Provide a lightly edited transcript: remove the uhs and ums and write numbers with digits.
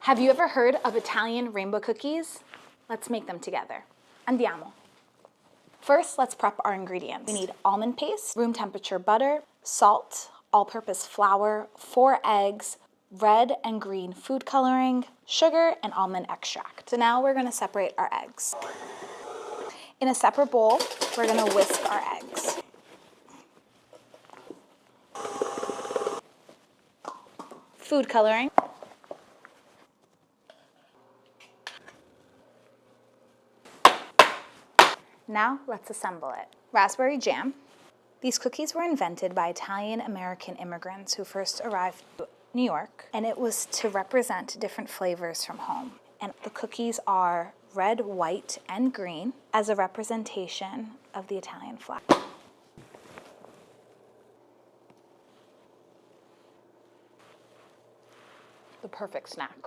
Have you ever heard of Italian rainbow cookies? Let's make them together. Andiamo. First, let's prep our ingredients. We need almond paste, room temperature butter, salt, all-purpose flour, 4 eggs, red and green food coloring, sugar, and almond extract. So now we're gonna separate our eggs. In a separate bowl, we're gonna whisk our eggs. Food coloring. Now let's assemble it. Raspberry jam. These cookies were invented by Italian-American immigrants who first arrived to New York, and it was to represent different flavors from home. And the cookies are red, white, and green as a representation of the Italian flag. The perfect snack.